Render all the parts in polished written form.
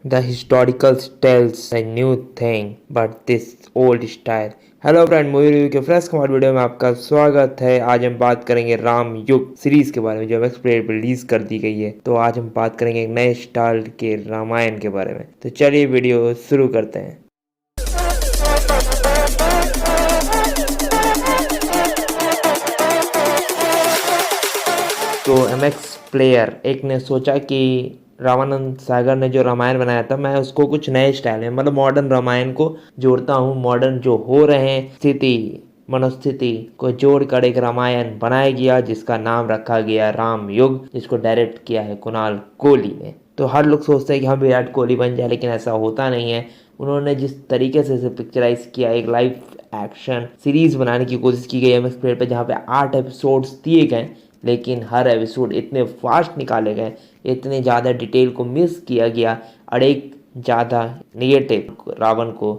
The historical tells a new thing, but this old style. Hello friend, movie review के fresh command video में आपका स्वागत है। आज हम बात करेंगे राम युग सीरीज के बारे में जो मैक्स प्लेयर पर रिलीज कर दी गई है। तो आज हम बात करेंगे एक नए स्टाइल के रामायण के बारे में। तो चलिए वीडियो शुरू करते हैं। तो एमएक्स प्लेयर एक ने सोचा कि रामानंद सागर ने जो रामायण बनाया था, मैं उसको कुछ नए स्टाइल में मतलब मॉडर्न रामायण को जोड़ता हूँ। मॉडर्न जो हो रहे हैं स्थिति मनोस्थिति को जोड़कर एक रामायण बनाया गया जिसका नाम रखा गया राम युग, जिसको डायरेक्ट किया है कुणाल कोहली ने। तो हर लोग सोचते हैं कि हम विराट कोहली बन जाए, लेकिन ऐसा होता नहीं है। उन्होंने जिस तरीके से इसे पिक्चराइज किया, एक लाइव एक्शन सीरीज बनाने की कोशिश की गई एमएक्स प्लेयर पे, जहाँ पे 8 एपिसोड्स दिए गए, लेकिन हर एपिसोड इतने फास्ट निकाले गए, इतने ज़्यादा डिटेल को मिस किया गया और एक ज़्यादा निगेटिव रावण को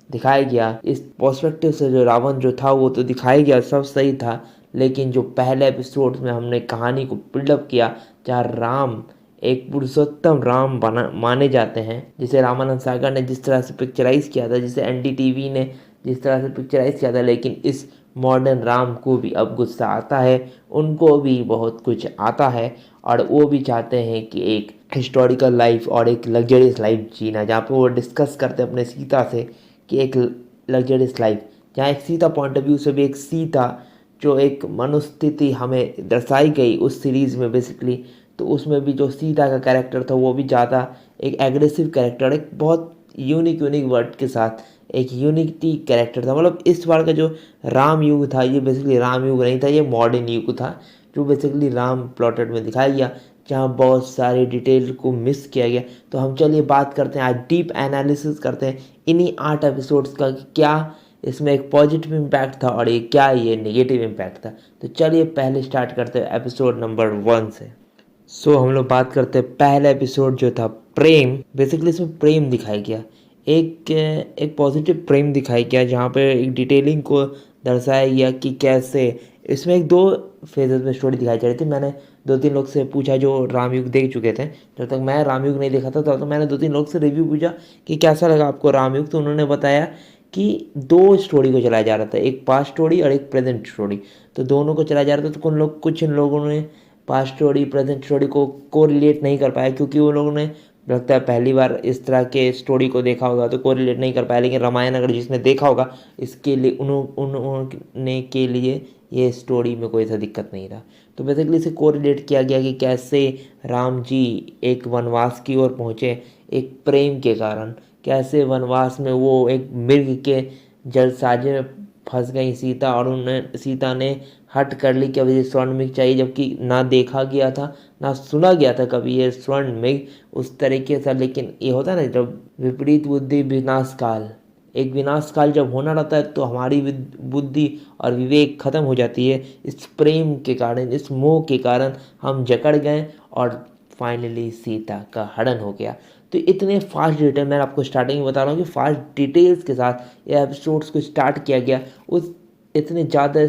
दिखाया गया। इस पर्सपेक्टिव से जो रावण जो था वो तो दिखाया गया, सब सही था, लेकिन जो पहले एपिसोड में हमने कहानी को बिल्डअप किया, जहाँ राम एक पुरुषोत्तम राम बना माने जाते हैं, जिसे रामानंद सागर ने जिस तरह से पिक्चराइज किया था, जिसे एनडीटीवी ने जिस तरह से पिक्चराइज किया था, लेकिन इस मॉडर्न राम को भी अब गुस्सा आता है, उनको भी बहुत कुछ आता है और वो भी चाहते हैं कि एक हिस्टोरिकल लाइफ और एक लग्जरियस लाइफ जीना, जहाँ पे वो डिस्कस करते हैं अपने सीता से कि एक लग्जरियस लाइफ, जहाँ एक सीता पॉइंट ऑफ व्यू से भी एक सीता जो एक मनुस्थिति हमें दर्शाई गई उस सीरीज़ में बेसिकली, तो उसमें भी जो सीता का कैरेक्टर था वो भी ज़्यादा एक एग्रेसिव कैरेक्टर, एक बहुत यूनिक वर्ड के साथ एक यूनिटी कैरेक्टर था। मतलब इस बार का जो राम युग था ये बेसिकली राम युग नहीं था, ये मॉडर्न युग था, जो बेसिकली राम प्लॉटेड में दिखाया गया, जहाँ बहुत सारे डिटेल को मिस किया गया। तो हम चलिए बात करते हैं, आज डीप एनालिसिस करते हैं इन्हीं 8 एपिसोड्स का कि क्या इसमें एक पॉजिटिव इम्पैक्ट था और ये क्या ये नेगेटिव इम्पैक्ट था। तो चलिए पहले स्टार्ट करते हैं एपिसोड नंबर 1 से। हम लोग बात करते हैं पहला एपिसोड जो था प्रेम। बेसिकली इसमें प्रेम दिखाया गया, एक पॉजिटिव प्रेम दिखाया गया, जहाँ पे एक डिटेलिंग को दर्शाया गया कि कैसे इसमें एक 2 फेजेस में स्टोरी दिखाई जा रही थी। मैंने 2-3 लोग से पूछा जो रामयुग देख चुके थे, जब तक मैं रामयुग नहीं देखा था तब तो मैंने 2-3 लोग से रिव्यू पूछा कि कैसा लगा आपको रामयुग, तो उन्होंने बताया कि 2 स्टोरी को चलाया जा रहा था, एक पास्ट स्टोरी और एक प्रेजेंट स्टोरी। तो दोनों को चलाया जा रहा था। तो कुछ इन लोगों ने पास्ट स्टोरी प्रेजेंट स्टोरी को रिलेट नहीं कर पाया, क्योंकि वो लोगों ने लगता है पहली बार इस तरह के स्टोरी को देखा होगा तो कोरिलेट नहीं कर पाया। लेकिन रामायण अगर जिसने देखा होगा, इसके लिए उन्होंने के लिए ये स्टोरी में कोई ऐसा दिक्कत नहीं रहा। तो बेसिकली इसे कोरिलेट किया गया कि कैसे राम जी एक वनवास की ओर पहुँचे एक प्रेम के कारण, कैसे वनवास में वो एक मृग के जलसाजे में फंस गई सीता, और उन्हें सीता ने हट कर ली कि अब ये स्वर्ण मृग चाहिए, जबकि ना देखा गया था ना सुना गया था कभी ये स्वर्ण मृग उस तरीके से। लेकिन ये होता है ना, जब विपरीत बुद्धि विनाश काल, एक विनाश काल जब होना रहता है तो हमारी बुद्धि और विवेक खत्म हो जाती है। इस प्रेम के कारण, इस मोह के कारण हम जकड़ गए और फाइनली सीता का हरण हो गया। तो इतने फास्ट डिटेल, मैं आपको स्टार्टिंग में बता रहा हूँ कि फास्ट डिटेल्स के साथ ये एपिसोड्स को स्टार्ट किया गया। उस इतने ज़्यादा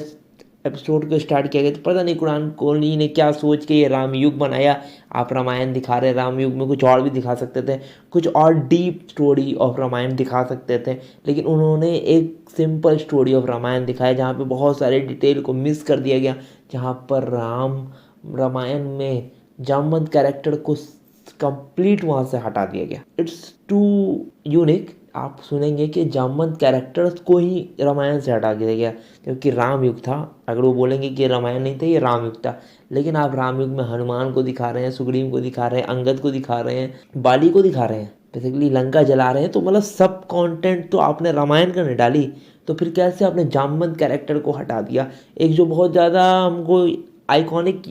एपिसोड को स्टार्ट किया गया, तो पता नहीं कुणाल कोहली ने क्या सोच के ये राम युग बनाया। आप रामायण दिखा रहे, राम युग में कुछ और भी दिखा सकते थे, कुछ और डीप स्टोरी ऑफ रामायण दिखा सकते थे, लेकिन उन्होंने एक सिंपल स्टोरी ऑफ रामायण दिखाया जहाँ पे बहुत सारे डिटेल को मिस कर दिया गया। जहाँ पर रामायण में जामवंत कैरेक्टर को कंप्लीट वहाँ से हटा दिया गया। It's too unique. आप सुनेंगे कि जामवंत कैरेक्टर्स को ही रामायण से हटा दिया गया, क्योंकि राम युग था। अगर वो बोलेंगे कि रामायण नहीं था, ये राम युग था, लेकिन आप राम युग में हनुमान को दिखा रहे हैं, सुग्रीव को दिखा रहे हैं, अंगद को दिखा रहे हैं, बाली को दिखा रहे हैं, बेसिकली लंका जला रहे हैं। तो मतलब सब कंटेंट तो आपने रामायण का नहीं डाली, तो फिर कैसे आपने जामवंत कैरेक्टर को हटा दिया, एक जो बहुत ज़्यादा हमको आइकॉनिक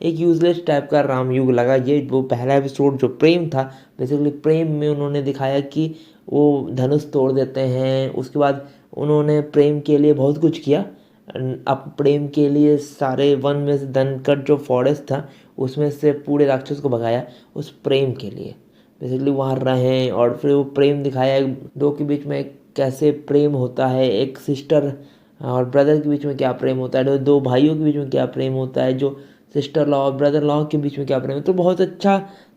एक यूजलेस टाइप का राम युग लगा। ये वो पहला एपिसोड जो प्रेम था, बेसिकली प्रेम में उन्होंने दिखाया कि वो धनुष तोड़ देते हैं, उसके बाद उन्होंने प्रेम के लिए बहुत कुछ किया। अब प्रेम के लिए सारे वन में से धनकट जो फॉरेस्ट था उसमें से पूरे राक्षस को भगाया उस प्रेम के लिए। बेसिकली वहाँ रहे और फिर वो प्रेम दिखाया, 2 के बीच में कैसे प्रेम होता है, एक सिस्टर और ब्रदर के बीच में क्या प्रेम होता है, 2 भाइयों के बीच में क्या प्रेम होता है, जो सिस्टर लॉ और ब्रदर लॉ के बीच में क्या प्रेम है। तो बहुत अच्छा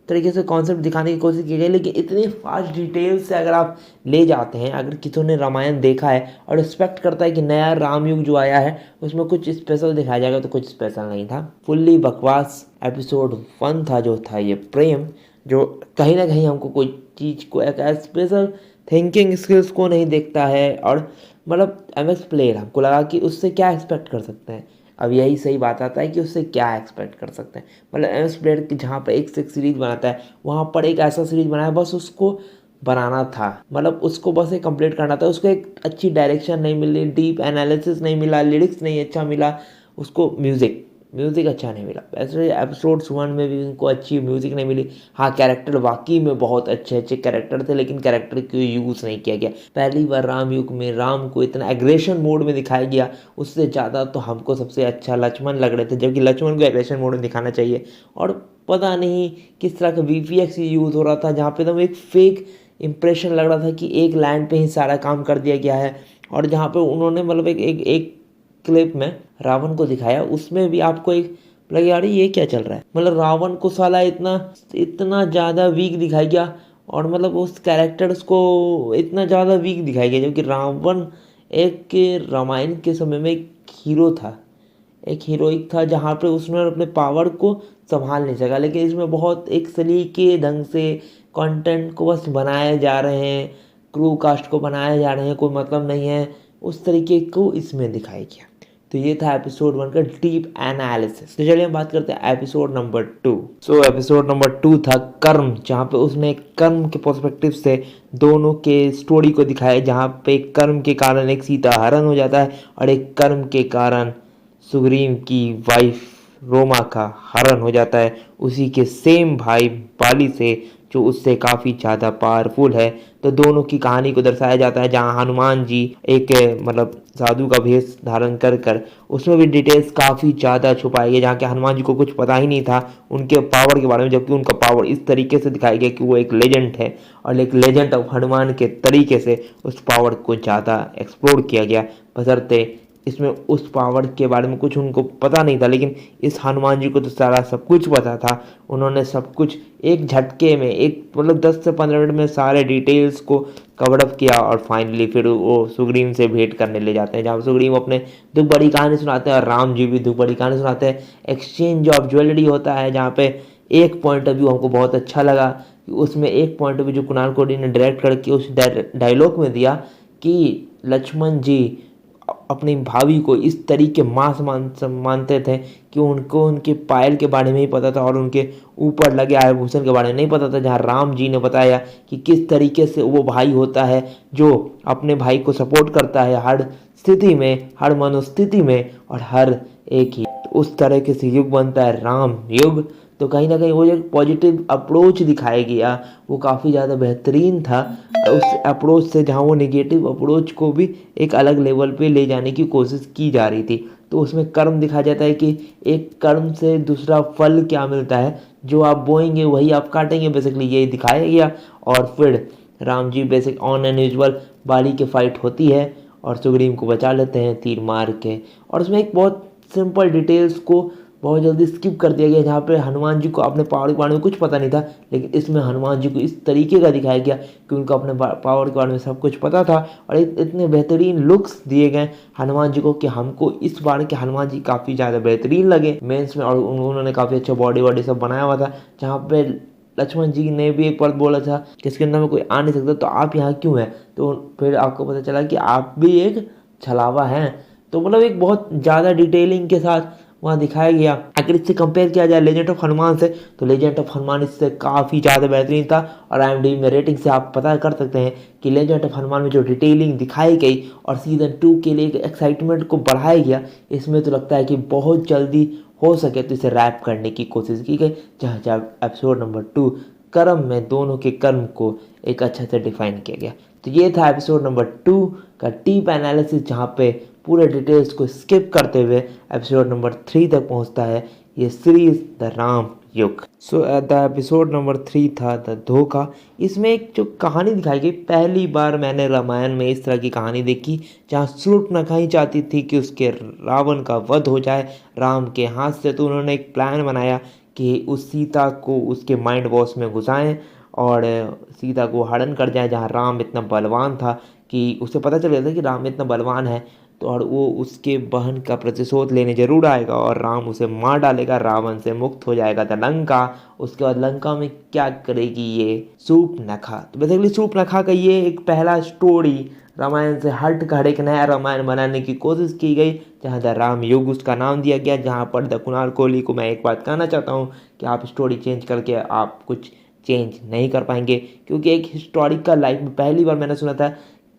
तरीके से कॉन्सेप्ट दिखाने की कोशिश की गई, लेकिन इतने फास्ट डिटेल से अगर आप ले जाते हैं, अगर किसी ने रामायण देखा है और एक्सपेक्ट करता है कि नया रामयुग जो आया है उसमें कुछ स्पेशल दिखाया जाएगा, तो कुछ स्पेशल नहीं था, फुल्ली बकवास एपिसोड 1 था जो था ये प्रेम, जो कहीं ना कहीं हमको कोई चीज़ को एक स्पेशल थिंकिंग स्किल्स को नहीं देखता है। और मतलब एमएक्स प्लेयर हमको लगा कि उससे क्या एक्सपेक्ट कर सकते हैं। अब यही सही बात आता है कि उससे क्या एक्सपेक्ट कर सकते हैं। मतलब एमएक्स प्लेयर की जहाँ पर एक से एक सीरीज बनाता है, वहाँ पर एक ऐसा सीरीज बनाया, बस उसको बनाना था, मतलब उसको बस एक कंप्लीट करना था। उसको एक अच्छी डायरेक्शन नहीं मिली, डीप एनालिसिस नहीं मिला, लिरिक्स नहीं अच्छा मिला, उसको म्यूज़िक अच्छा नहीं मिला। वैसे एपिसोड 1 में भी उनको अच्छी म्यूज़िक नहीं मिली। हाँ, कैरेक्टर वाकई में बहुत अच्छे अच्छे कैरेक्टर थे, लेकिन कैरेक्टर को यूज़ नहीं किया गया। पहली बार राम युग में राम को इतना एग्रेशन मोड में दिखाया गया, उससे ज़्यादा तो हमको सबसे अच्छा लक्ष्मण लग रहे थे, जबकि लक्ष्मण को एग्रेशन मोड में दिखाना चाहिए। और पता नहीं किस तरह का वीपीएक्स यूज़ हो रहा था, जहाँ पे एकदम एक फेक इंप्रेशन लग रहा था कि एक लैंड पे ही सारा काम कर दिया गया है। और जहाँ पे उन्होंने मतलब एक क्लिप में रावण को दिखाया, उसमें भी आपको एक लगे यार ये क्या चल रहा है, मतलब रावण को साला इतना इतना ज़्यादा वीक दिखाया गया, और मतलब उस कैरेक्टर्स को इतना ज़्यादा वीक दिखाया गया, जबकि रावण एक रामायण के समय में एक हीरो था, एक हीरोइक था, जहाँ पे उसने अपने पावर को संभाल नहीं सका। लेकिन इसमें बहुत एक सलीके ढंग से कंटेंट को बस बनाए जा रहे हैं, क्रू कास्ट को बनाए जा रहे हैं, कोई मतलब नहीं है, उस तरीके को इसमें दिखाया गया। तो ये था एपिसोड 1 का डीप एनालिसिस। तो चलिए हम बात करते हैं एपिसोड नंबर 2। सो एपिसोड नंबर 2 था कर्म, जहाँ पे उसने कर्म के पर्सपेक्टिव से दोनों के स्टोरी को दिखाया, जहाँ पे कर्म के कारण एक सीता हरण हो जाता है और एक कर्म के कारण सुग्रीव की वाइफ रोमा का हरण हो जाता है, उसी के सेम भाई बाली से, जो उससे काफ़ी ज़्यादा पावरफुल है। तो दोनों की कहानी को दर्शाया जाता है, जहाँ हनुमान जी एक मतलब साधु का भेष धारण कर कर, उसमें भी डिटेल्स काफ़ी ज़्यादा छुपाई गई, जहाँ के हनुमान जी को कुछ पता ही नहीं था उनके पावर के बारे में, जबकि उनका पावर इस तरीके से दिखाया गया कि वो एक लेजेंड है, और एक लेजेंड ऑफ हनुमान के तरीके से उस पावर को ज़्यादा एक्सप्लोर किया गया। बशर्ते इसमें उस पावर के बारे में कुछ उनको पता नहीं था, लेकिन इस हनुमान जी को तो सारा सब कुछ पता था। उन्होंने सब कुछ एक झटके में, एक मतलब 10 से 15 मिनट में सारे डिटेल्स को कवर अप किया, और फाइनली फिर वो सुग्रीव से भेंट करने ले जाते हैं, जहाँ सुग्रीव अपने दुख बड़ी कहानी सुनाते हैं और राम जी भी दुख बड़ी कहानी सुनाते हैं। एक्सचेंज ऑफ ज्वेलरी होता है, जहाँ पे एक पॉइंट ऑफ व्यू हमको बहुत अच्छा लगा कि उसमें एक पॉइंट ऑफ व्यू जो कुणाल कोहली ने डायरेक्ट करके उस डायलॉग में दिया कि लक्ष्मण जी अपनी भाभी को इस तरीके मानते थे कि उनको उनके पायल के बारे में ही पता था और उनके ऊपर लगे आभूषण के बारे में नहीं पता था, जहाँ राम जी ने बताया कि किस तरीके से वो भाई होता है जो अपने भाई को सपोर्ट करता है हर स्थिति में, हर मनोस्थिति में, और हर एक ही उस तरह से युग बनता है राम युग। तो कहीं ना कहीं वो जो पॉजिटिव अप्रोच दिखाया गया वो काफ़ी ज़्यादा बेहतरीन था। उस अप्रोच से जहाँ वो नेगेटिव अप्रोच को भी एक अलग लेवल पे ले जाने की कोशिश की जा रही थी, तो उसमें कर्म दिखाया जाता है कि एक कर्म से दूसरा फल क्या मिलता है, जो आप बोएंगे वही आप काटेंगे, बेसिकली यही दिखाया गया। और फिर Ram ji basic on an usual बाली के फाइट होती है और सुग्रीव को बचा लेते हैं तीर मार के। और उसमें एक बहुत सिंपल डिटेल्स को बहुत जल्दी स्किप कर दिया गया, जहाँ पे हनुमान जी को अपने पावर के बारे में कुछ पता नहीं था, लेकिन इसमें हनुमान जी को इस तरीके का दिखाया गया कि उनको अपने पावर के बारे में सब कुछ पता था। और इतने बेहतरीन लुक्स दिए गए हनुमान जी को कि हमको इस बार के हनुमान जी काफ़ी ज़्यादा बेहतरीन लगे मेंस में, और उन्होंने काफ़ी अच्छा बॉडी वॉडी सब बनाया हुआ था। जहाँ पे लक्ष्मण जी ने भी एक बार बोला था कि इसके अंदर में कोई आ नहीं सकता, तो आप यहाँ क्यों हैं, तो फिर आपको पता चला कि आप भी एक छलावा हैं। तो मतलब एक बहुत ज़्यादा डिटेलिंग के साथ वहाँ दिखाया गया। अगर इससे कंपेयर किया जाए लेजेंड ऑफ हनुमान से, तो लेजेंड ऑफ हनुमान इससे काफ़ी ज़्यादा बेहतरीन था। और IMDb में रेटिंग से आप पता कर सकते हैं कि लेजेंड ऑफ हनुमान में जो डिटेलिंग दिखाई गई और सीज़न 2 के लिए एक एक्साइटमेंट को बढ़ाया गया, इसमें तो लगता है कि बहुत जल्दी हो सके तो इसे रैप करने की कोशिश की गई, जहाँ जहाँ एपिसोड नंबर 2 कर्म में दोनों के कर्म को एक अच्छा से डिफाइन किया गया। तो ये था एपिसोड नंबर 2 का डीप एनालिसिस, जहाँ पे पूरे डिटेल्स को स्किप करते हुए एपिसोड नंबर 3 तक पहुंचता है ये सीरीज द राम युग। सो द एपिसोड नंबर 3 था द धोखा। इसमें एक जो कहानी दिखाई गई, पहली बार मैंने रामायण में इस तरह की कहानी देखी, जहाँ शूर्पणखा ही चाहती थी कि उसके रावण का वध हो जाए राम के हाथ से। तो उन्होंने एक प्लान बनाया कि उस सीता को उसके माइंड वॉश में घुसाएं और सीता को हरण कर जाए, जहाँ राम इतना बलवान था कि उसे पता चल गया था कि राम इतना बलवान है, तो और वो उसके बहन का प्रतिशोध लेने जरूर आएगा और राम उसे मार डालेगा, रावण से मुक्त हो जाएगा था लंका। उसके बाद लंका में क्या करेगी ये शूर्पणखा। तो बेसिकली शूर्पणखा का ये एक पहला स्टोरी रामायण से हट कर एक नया रामायण बनाने की कोशिश की गई, जहाँ द राम युग उसका नाम दिया गया। जहाँ पर द कुणाल कोहली को मैं एक बात कहना चाहता हूँ कि आप स्टोरी चेंज करके आप कुछ चेंज नहीं कर पाएंगे, क्योंकि एक हिस्टोरिकल लाइफ में पहली बार मैंने सुना था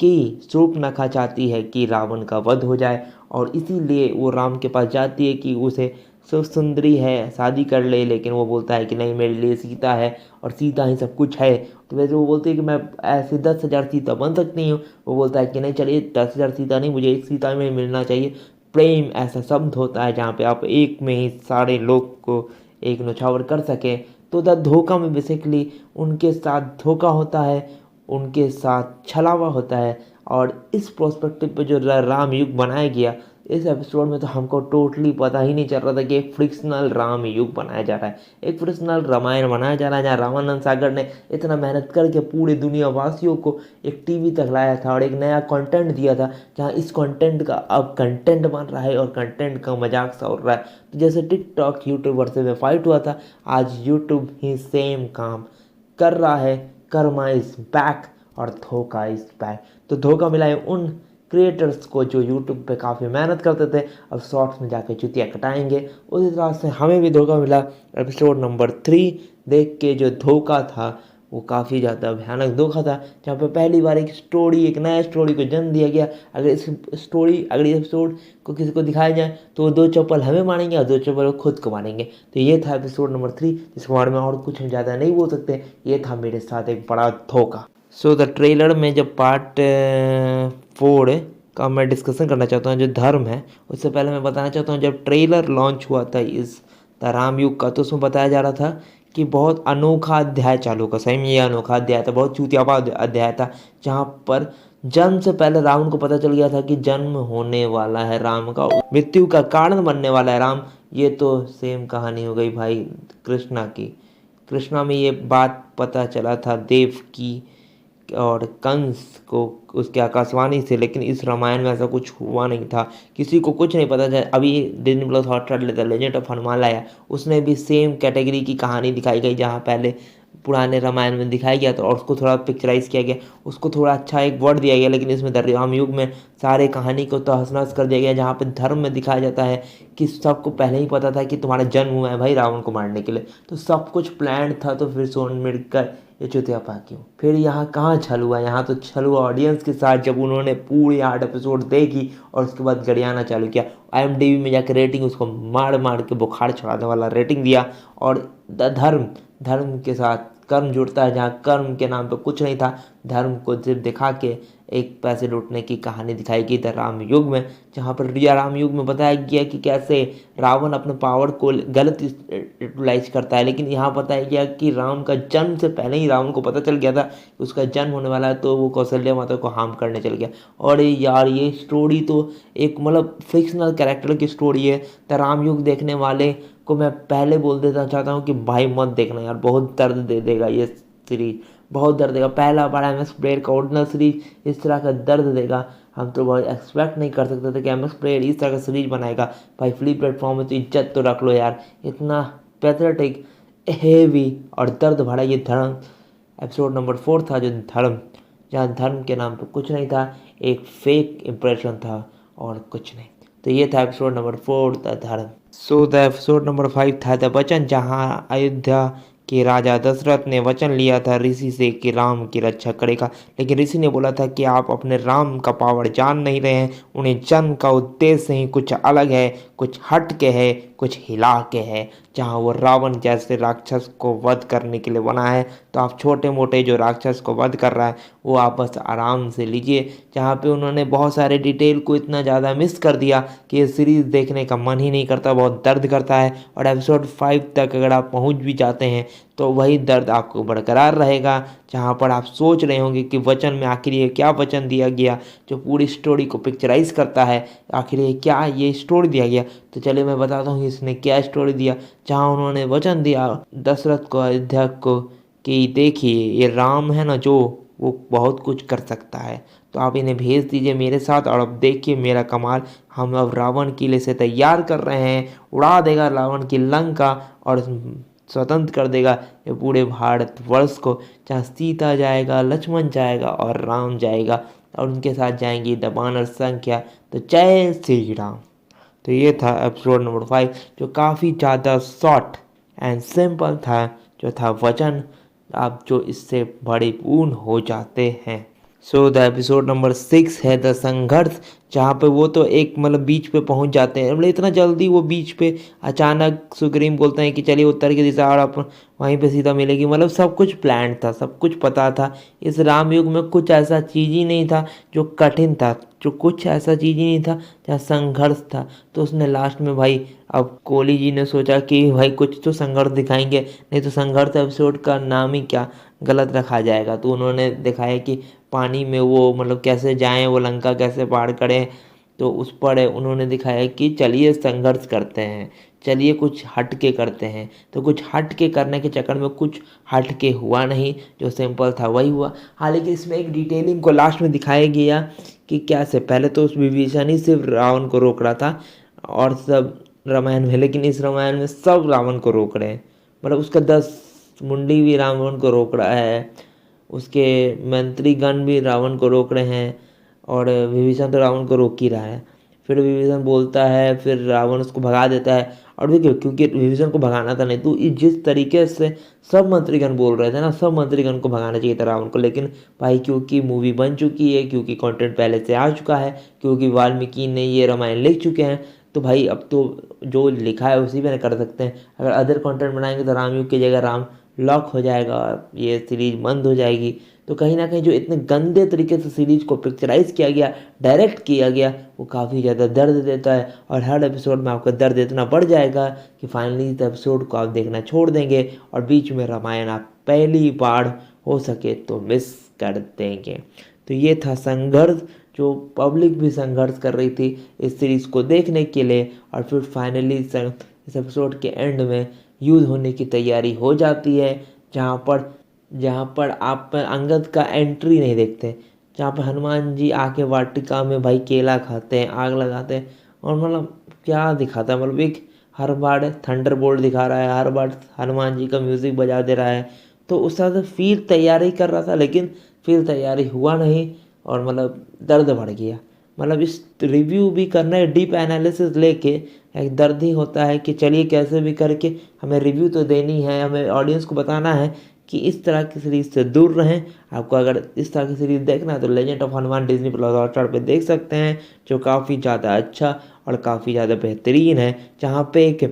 कि शूर्पणखा चाहती है कि रावण का वध हो जाए, और इसीलिए वो राम के पास जाती है कि उसे सुंदरी है शादी कर ले, लेकिन वो बोलता है कि नहीं, मेरे लिए सीता है और सीता ही सब कुछ है। तो वैसे वो बोलती है कि मैं ऐसे 10,000 सीता बन सकती हूँ। वो बोलता है कि नहीं, चलिए 10,000 सीता नहीं, मुझे एक सीता में मिलना चाहिए। प्रेम ऐसा शब्द होता है जहाँ पे आप एक में ही सारे लोग को एक नौछावर कर सकें। तो द धोखा में बेसिकली उनके साथ धोखा होता है, उनके साथ छलावा होता है। और इस प्रोस्पेक्टिव पे जो राम युग बनाया गया इस एपिसोड में, तो हमको टोटली पता ही नहीं चल रहा था कि एक फ्रिक्शनल राम युग बनाया जा रहा है, एक फ्रिक्शनल रामायण बनाया जा रहा है, जहाँ रामानंद सागर ने इतना मेहनत करके पूरे दुनिया वासियों को एक टीवी तक लाया था और एक नया कंटेंट दिया था, जहाँ इस कंटेंट का अब कंटेंट बन रहा है और कंटेंट का मजाक सा उड़ रहा है। तो जैसे टिकटॉक यूट्यूब वर्सेस में फाइट हुआ था, आज यूट्यूब ही सेम काम कर रहा है। कर्मा इज बैक और धोखा इज बैक। तो धोखा मिला है उन क्रिएटर्स को जो यूट्यूब पे काफ़ी मेहनत करते थे, अब शॉर्ट्स में जाके चुतिया कटाएंगे। उसी तरह से हमें भी धोखा मिला। एपिसोड नंबर 3 देख के जो धोखा था वो काफ़ी ज़्यादा भयानक धोखा था, जहाँ पे पहली बार एक स्टोरी, एक नया स्टोरी को जन्म दिया गया। अगर इस स्टोरी, अगली एपिसोड को किसी को दिखाया जाए तो वो 2 चप्पल हमें मारेंगे और 2 चप्पल वो खुद को मारेंगे। तो ये था एपिसोड नंबर 3, जिसके बारे में और कुछ हम ज़्यादा नहीं बोल सकते। ये था मेरे साथ एक बड़ा धोखा। सो द ट्रेलर में जब पार्ट 4 का मैं डिस्कशन करना चाहता हूँ, जो धर्म है, उससे पहले मैं बताना चाहता हूँ जब ट्रेलर लॉन्च हुआ था इस द राम युग का, तो उसमें बताया जा रहा था कि बहुत अनोखा अध्याय चालू का। सही में ये अनोखा अध्याय था, बहुत चूतियापा अध्याय था, जहाँ पर जन्म से पहले रावण को पता चल गया था कि जन्म होने वाला है राम का, मृत्यु का कारण बनने वाला है राम। ये तो सेम कहानी हो गई भाई कृष्णा की। कृष्णा में ये बात पता चला था देव की और कंस को उसके आकाशवाणी से, लेकिन इस रामायण में ऐसा कुछ हुआ नहीं था, किसी को कुछ नहीं पता था। अभी Disney plus Hotstar the legend of Hanuman लाया, उसने भी सेम कैटेगरी की कहानी दिखाई गई, जहाँ पहले पुराने रामायण में दिखाया गया था और उसको थोड़ा पिक्चराइज किया गया, उसको थोड़ा अच्छा एक वर्ड दिया गया। लेकिन इसमें राम युग में सारे कहानी को तो हंस कर दिया गया, जहाँ पे धर्म में दिखाया जाता है कि सबको पहले ही पता था कि तुम्हारा जन्म हुआ है भाई रावण को मारने के लिए, तो सब कुछ प्लान था। तो फिर सोन मिलकर ये चुतियापा क्यों? फिर यहाँ कहाँ छल हुआ? यहाँ तो छल हुआ ऑडियंस के साथ, जब उन्होंने पूरे 8 एपिसोड देखी और उसके बाद गरियाना चालू किया। IMDb में जाकर रेटिंग उसको मार मार के बुखार चढ़ाने वाला रेटिंग दिया। और धर्म के साथ कर्म जुड़ता है, जहाँ कर्म के नाम पे कुछ नहीं था, धर्म को सिर्फ दिखा के एक पैसे लूटने की कहानी दिखाई गई था राम युग में, जहाँ पर राम युग में बताया गया कि कैसे रावण अपने पावर को गलत यूटिलाइज करता है। लेकिन यहाँ बताया गया कि राम का जन्म से पहले ही रावण को पता चल गया था कि उसका जन्म होने वाला है, तो वो कौशल्या माता को हार्म करने चल गया। और यार ये स्टोरी तो एक मतलब फिक्शनल कैरेक्टर की स्टोरी है। तो राम युग देखने वाले को मैं पहले बोल देना चाहता हूँ कि भाई मत देखना यार, बहुत दर्द दे देगा ये सीरीज, बहुत दर्द देगा। पहला बार MS प्लेयर का ओरिजिनल सीरीज इस तरह का दर्द देगा, हम तो बहुत एक्सपेक्ट नहीं कर सकते थे कि MS प्लेयर इस तरह का सीरीज बनाएगा। भाई फ्री प्लेटफॉर्म में तो इज्जत तो रख लो यार, इतना पैथेटिक, हेवी और दर्द भरा ये धर्म एपिसोड नंबर 4 था, जो धर्म, जहाँ धर्म के नाम पे कुछ नहीं था, एक फेक इम्प्रेशन था और कुछ नहीं। तो ये था एपिसोड नंबर 4 द धर्म। सो द एपिसोड नंबर 5 था द वचन, जहाँ अयोध्या के राजा दशरथ ने वचन लिया था ऋषि से कि राम की रक्षा करेगा। लेकिन ऋषि ने बोला था कि आप अपने राम का पावर जान नहीं रहे हैं, उन्हें जन्म का उद्देश्य ही कुछ अलग है, कुछ हट के है, कुछ हिला के है। जहाँ वो रावण जैसे राक्षस को वध करने के लिए बना है, तो आप छोटे मोटे जो राक्षस को वध कर रहा है वो आप बस आराम से लीजिए। जहाँ पे उन्होंने बहुत सारे डिटेल को इतना ज़्यादा मिस कर दिया कि ये सीरीज़ देखने का मन ही नहीं करता, बहुत दर्द करता है। और एपिसोड 5 तक अगर आप पहुँच भी जाते हैं तो वही दर्द आपको बरकरार रहेगा, जहाँ पर आप सोच रहे होंगे कि वचन में आखिर ये क्या वचन दिया गया जो पूरी स्टोरी को पिक्चराइज करता है, आखिर ये क्या ये स्टोरी दिया गया। तो चलिए मैं बताता हूँ इसने क्या स्टोरी दिया, जहाँ उन्होंने वचन दिया दशरथ को, अयोध्या को, कि देखिए ये राम है ना जो, वो बहुत कुछ कर सकता है, तो आप इन्हें भेज दीजिए मेरे साथ, और अब देखिए मेरा कमाल, हम अब रावण किले से तैयार कर रहे हैं, उड़ा देगा रावण की लंका और स्वतंत्र कर देगा ये पूरे भारतवर्ष को, जहाँ सीता जाएगा, लक्ष्मण जाएगा और राम जाएगा, और उनके साथ जाएंगी द वानर संख्या। तो जय श्री राम। तो ये था एपिसोड नंबर 5, जो काफ़ी ज़्यादा शॉर्ट एंड सिंपल था, जो था वचन, आप जो इससे बड़े पूर्ण हो जाते हैं। सो द एपिसोड नंबर 6 है द संघर्ष, जहाँ पे वो तो एक मतलब बीच पे पहुंच जाते हैं, मतलब इतना जल्दी वो बीच पे अचानक सुग्रीव बोलते हैं कि चलिए उत्तर की दिशा, और आप वहीं पे सीता मिलेगी, मतलब सब कुछ प्लान था, सब कुछ पता था। इस राम युग में कुछ ऐसा चीज़ ही नहीं था जो कठिन था, जो कुछ ऐसा चीज़ ही नहीं था जहाँ संघर्ष था। तो उसने लास्ट में भाई, अब कोहली जी ने सोचा कि भाई कुछ तो संघर्ष दिखाएंगे, नहीं तो संघर्ष एपिसोड का नाम ही क्या गलत रखा जाएगा। तो उन्होंने दिखाया कि पानी में वो मतलब कैसे जाएं, वो लंका कैसे पार करें, तो उस पर उन्होंने दिखाया कि चलिए संघर्ष करते हैं, चलिए कुछ हट के करते हैं। तो कुछ हट के करने के चक्कर में कुछ हट के हुआ नहीं, जो सिंपल था वही हुआ। हालांकि इसमें एक डिटेलिंग को लास्ट में दिखाया गया कि क्या से पहले तो उस विभीषण ही सिर्फ रावण को रोक रहा था और सब रामायण में, लेकिन इस रामायण में सब रावण को रोक रहे हैं, मतलब उसका 10 मुंडी भी रावण को रोक रहा है, उसके मंत्रीगण भी रावण को रोक रहे हैं, और विभीषण तो रावण को रोक ही रहा है। फिर विभीषण बोलता है, फिर रावण उसको भगा देता है, और देखिए क्योंकि विभीषण को भगाना था नहीं, तो जिस तरीके से सब मंत्रीगण बोल रहे थे ना, सब मंत्रीगण को भगाना चाहिए था रावण को, लेकिन भाई क्योंकि मूवी बन चुकी है, क्योंकि कंटेंट पहले से आ चुका है, क्योंकि वाल्मीकि ने ये रामायण लिख चुके हैं, तो भाई अब तो जो लिखा है उसी में कर सकते हैं। अगर अदर कंटेंट बनाएंगे तो रामयुग की जगह राम लॉक हो जाएगा, ये सीरीज बंद हो जाएगी। तो कहीं ना कहीं जो इतने गंदे तरीके से सीरीज को पिक्चराइज किया गया, डायरेक्ट किया गया, वो काफ़ी ज़्यादा दर्द देता है, और हर एपिसोड में आपका दर्द इतना बढ़ जाएगा कि फाइनली इस एपिसोड को आप देखना छोड़ देंगे, और बीच में रामायण आप पहली बार हो सके तो मिस कर देंगे। तो ये था संघर्ष, जो पब्लिक भी संघर्ष कर रही थी इस सीरीज़ को देखने के लिए, और फिर फाइनली इस एपिसोड के एंड में युद्ध होने की तैयारी हो जाती है, जहाँ पर आप अंगद का एंट्री नहीं देखते, जहाँ पर हनुमान जी आके वाटिका में भाई केला खाते हैं, आग लगाते हैं, और मतलब क्या दिखाता है, मतलब एक हर बार थंडरबोल्ट दिखा रहा है, हर बार हनुमान जी का म्यूज़िक बजा दे रहा है। तो उस तरह से फिर तैयारी कर रहा था, लेकिन फिर तैयारी हुआ नहीं, और मतलब दर्द बढ़ गया। मतलब इस रिव्यू भी करना है, डीप एनालिसिस लेके एक दर्द ही होता है कि चलिए कैसे भी करके हमें रिव्यू तो देनी है, हमें ऑडियंस को बताना है कि इस तरह की सीरीज से दूर रहें। आपको अगर इस तरह की सीरीज देखना है तो legend of Hanuman Disney plus Hotstar पे देख सकते हैं, जो काफ़ी ज़्यादा अच्छा और काफ़ी ज़्यादा बेहतरीन है, जहाँ पे एक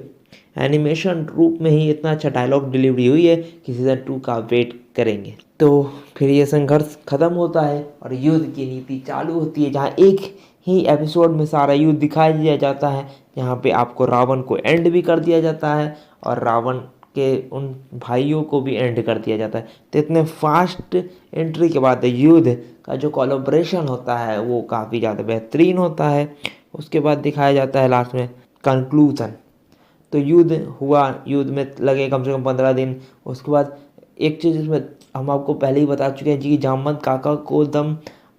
एनिमेशन रूप में ही इतना अच्छा डायलॉग डिलीवरी हुई है कि सीज़न 2 का वेट करेंगे। तो फिर ये संघर्ष खत्म होता है और युद्ध की नीति चालू होती है, जहाँ एक ही एपिसोड में सारा युद्ध दिखाई दिया जाता है, जहाँ पे आपको रावण को एंड भी कर दिया जाता है और रावण के उन भाइयों को भी एंड कर दिया जाता है। तो इतने फास्ट एंट्री के बाद युद्ध का जो कोलैबोरेशन होता है वो काफ़ी ज़्यादा बेहतरीन होता है। उसके बाद दिखाया जाता है लास्ट में कंक्लूजन। तो युद्ध हुआ, युद्ध में लगे कम से कम 15 दिन। उसके बाद एक चीज़ इसमें हम आपको पहले ही बता चुके हैं जी, जामवंत काका को दम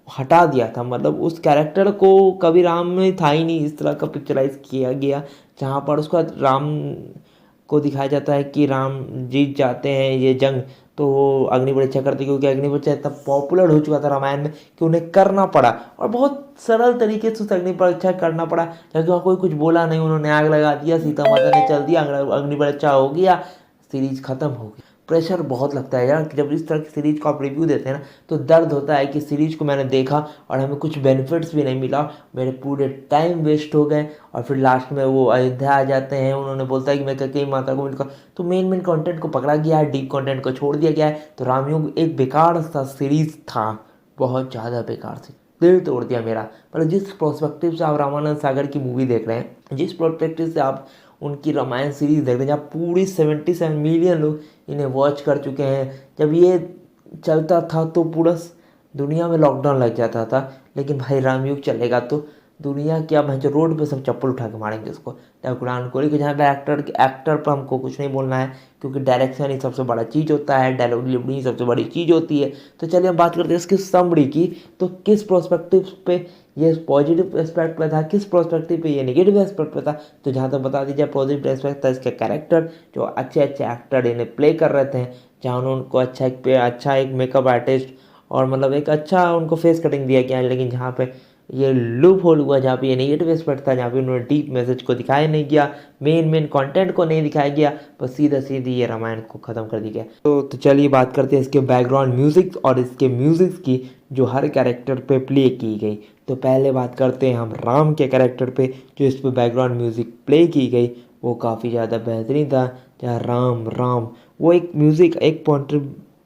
हटा दिया था, मतलब उस कैरेक्टर को कभी राम में था ही नहीं, इस तरह का पिक्चराइज किया गया, जहाँ पर उसका राम को दिखाया जाता है कि राम जीत जाते हैं ये जंग, तो वो अग्नि परीक्षा करते, क्योंकि अग्नि परीक्षा इतना पॉपुलर हो चुका था रामायण में कि उन्हें करना पड़ा, और बहुत सरल तरीके से उस अग्नि परीक्षा करना पड़ा, क्योंकि वहाँ कोई कुछ बोला नहीं, उन्होंने आग लगा दिया, सीता माता ने चल दिया, अग्नि परीक्षा हो गया, सीरीज खत्म हो गई। प्रेशर बहुत लगता है यार कि जब इस तरह की सीरीज को आप रिव्यू देते हैं ना, तो दर्द होता है कि सीरीज को मैंने देखा और हमें कुछ बेनिफिट्स भी नहीं मिला, मेरे पूरे टाइम वेस्ट हो गए, और फिर लास्ट में वो अयोध्या आ जाते हैं, उन्होंने बोलता है कि मैं कैकेयी माता को मिलकर, तो मेन कंटेंट को पकड़ा गया है, डीप कंटेंट को छोड़ दिया गया है। तो रामयुग एक बेकार सा सीरीज था, बहुत ज़्यादा बेकार थी, दिल तोड़ दिया मेरा। मतलब जिस प्रोस्पेक्टिव से आप रामानंद सागर की मूवी देख रहे हैं, जिस प्रोस्पेक्टिव से आप उनकी रामायण सीरीज देख रहे हैं, जहाँ पूरी 77 मिलियन लोग इन्हें वॉच कर चुके हैं, जब ये चलता था तो पूरा दुनिया में लॉकडाउन लग जाता था, लेकिन भाई रामयुग चलेगा तो दुनिया की अब जो रोड पे सब चप्पल उठा के मारेंगे उसको, चाहे विराट कोहली को। जहाँ पे एक्टर पर हमको कुछ नहीं बोलना है, क्योंकि डायरेक्शन ही सबसे बड़ा चीज़ होता है, डायलॉग डिलीवरी ही सबसे बड़ी चीज़ होती है। तो चलिए हम बात करते हैं इसकी समरी की। तो किस प्रोस्पेक्टिव पे ये पॉजिटिव एस्पेक्ट पे था, किस प्रोस्पेक्टिव पे ये नेगेटिव एस्पेक्ट पे था। तो जहाँ तक बता दीजिए, पॉजिटिव एस्पेक्ट था इसके कैरेक्टर, जो अच्छे अच्छे एक्टर इन्हें प्ले कर रहे थे, जहाँ उन्होंने उनको अच्छा एक मेकअप आर्टिस्ट और मतलब एक अच्छा उनको फेस कटिंग दिया गया। लेकिन जहाँ पे ये लूप होल हुआ, जहाँ पे ये नेगेटिव एस्पेक्ट था, जहाँ पे उन्होंने डीप मैसेज को दिखाया नहीं गया, मेन कंटेंट को नहीं दिखाया गया, बस सीधा सीधी ये रामायण को ख़त्म कर दी गया। तो चलिए बात करते हैं इसके बैकग्राउंड म्यूज़िक और इसके म्यूज़िक की जो हर कैरेक्टर पे प्ले की गई। तो पहले बात करते हैं हम राम के कैरेक्टर पे, जो इस पर बैकग्राउंड म्यूज़िक प्ले की गई वो काफ़ी ज़्यादा बेहतरीन था। जहाँ राम राम वो एक म्यूज़िक एक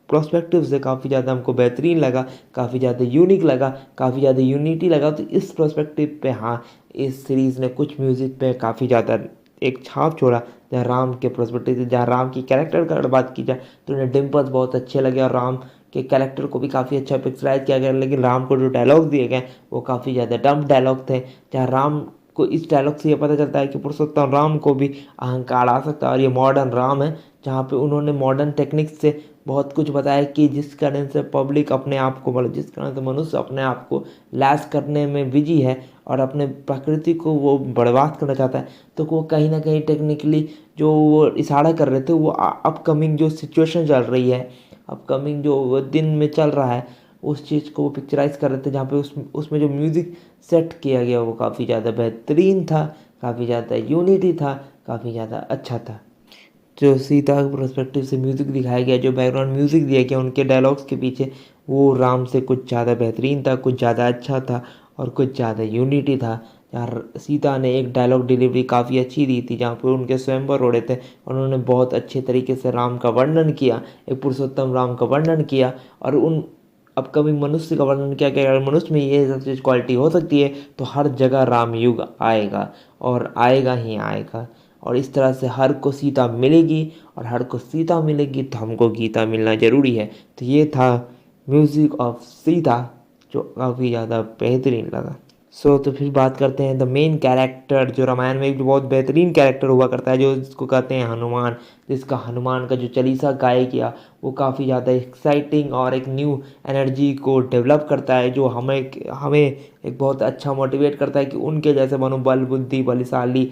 प्रोस्पेक्टिव से काफ़ी ज़्यादा हमको बेहतरीन लगा, काफ़ी ज़्यादा यूनिक लगा, काफ़ी ज़्यादा यूनिटी लगा। तो इस प्रोस्पेक्टिव पे हाँ, इस सीरीज़ ने कुछ म्यूज़िक पे काफ़ी ज़्यादा एक छाप छोड़ा। जहाँ राम के प्रोस्पेक्टिव से, जहाँ राम की कैरेक्टर का अगर बात की जाए तो उन्हें डिम्पल्स बहुत अच्छे लगे और राम के कैरेक्टर को भी काफ़ी अच्छा पिक्चराइज किया गया। लेकिन राम को जो डायलॉग दिए गए वो काफ़ी ज़्यादा डम्प डायलॉग थे। जहाँ राम को इस डायलॉग से ये पता चलता है कि पुरुषोत्तम राम को भी अहंकार आ सकता है और ये मॉडर्न राम है, जहाँ पे उन्होंने मॉडर्न टेक्निक्स से बहुत कुछ बताया कि जिस कारण से पब्लिक अपने आप को मतलब जिस कारण से मनुष्य अपने आप को लैस करने में बिजी है और अपने प्रकृति को वो बर्बाद करना चाहता है। तो वो कहीं ना कहीं टेक्निकली जो वो इशारा कर रहे थे वो अपकमिंग जो सिचुएशन चल रही है, अपकमिंग जो दिन में चल रहा है, उस चीज़ को वो पिक्चराइज कर रहे थे। जहाँ पे उसमें जो म्यूज़िक सेट किया गया वो काफ़ी ज़्यादा बेहतरीन था, काफ़ी ज़्यादा यूनिटी था, काफ़ी ज़्यादा अच्छा था। जो सीता के पर्सपेक्टिव से म्यूज़िक दिखाया गया, जो बैकग्राउंड म्यूज़िक दिया गया उनके डायलॉग्स के पीछे, वो राम से कुछ ज़्यादा बेहतरीन था, कुछ ज़्यादा अच्छा था और कुछ ज़्यादा यूनिटी था। जहाँ सीता ने एक डायलॉग डिलीवरी काफ़ी अच्छी दी थी, जहाँ पे उनके स्वयंवर हो रहे थे और उन्होंने बहुत अच्छे तरीके से राम का वर्णन किया, एक पुरुषोत्तम राम का वर्णन किया और उन अपकमिंग मनुष्य का वर्णन किया कि अगर मनुष्य में ये सब चीज़ क्वालिटी हो सकती है तो हर जगह राम युग आएगा और आएगा ही आएगा। और इस तरह से हर को सीता मिलेगी और हर को सीता मिलेगी तो हमको गीता मिलना ज़रूरी है। तो ये था म्यूज़िक ऑफ सीता, जो काफ़ी ज़्यादा बेहतरीन लगा। तो फिर बात करते हैं द मेन कैरेक्टर, जो रामायण में एक बहुत बेहतरीन कैरेक्टर हुआ करता है, जो जिसको कहते हैं हनुमान, जिसका हनुमान का जो चालीसा गाया गया वो काफ़ी ज़्यादा एक्साइटिंग और एक न्यू एनर्जी को डेवलप करता है, जो हमें हमें एक बहुत अच्छा मोटिवेट करता है कि उनके जैसे बनो, बल बुद्धि बलशाली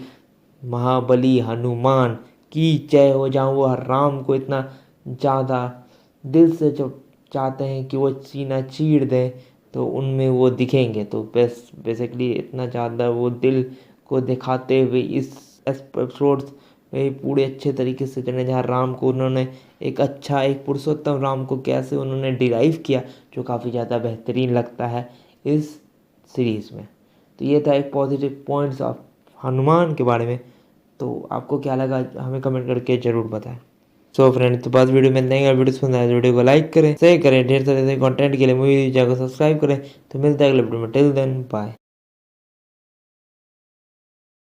महाबली हनुमान की जय हो। जहाँ वो राम को इतना ज़्यादा दिल से जो चाहते हैं कि वो सीना चीर दें तो उनमें वो दिखेंगे। तो बेसिकली इतना ज़्यादा वो दिल को दिखाते हुए इस एपिसोड्स में पूरे अच्छे तरीके से चले, जहाँ राम को उन्होंने एक अच्छा एक पुरुषोत्तम राम को कैसे उन्होंने डिराइव किया, जो काफ़ी ज़्यादा बेहतरीन लगता है इस सीरीज़ में। तो ये था एक पॉजिटिव पॉइंट्स ऑफ हनुमान के बारे में। तो आपको क्या लगा हमें कमेंट करके ज़रूर बताएं। फ्रेंड्स, तो बस वीडियो में नहीं, वीडियो पसंद आए वीडियो को लाइक करें, शेयर करें, ढेर सारे कंटेंट के लिए मूवी चैनल को सब्सक्राइब करें। तो मिलता है अगले वीडियो में, टिल देन बाय।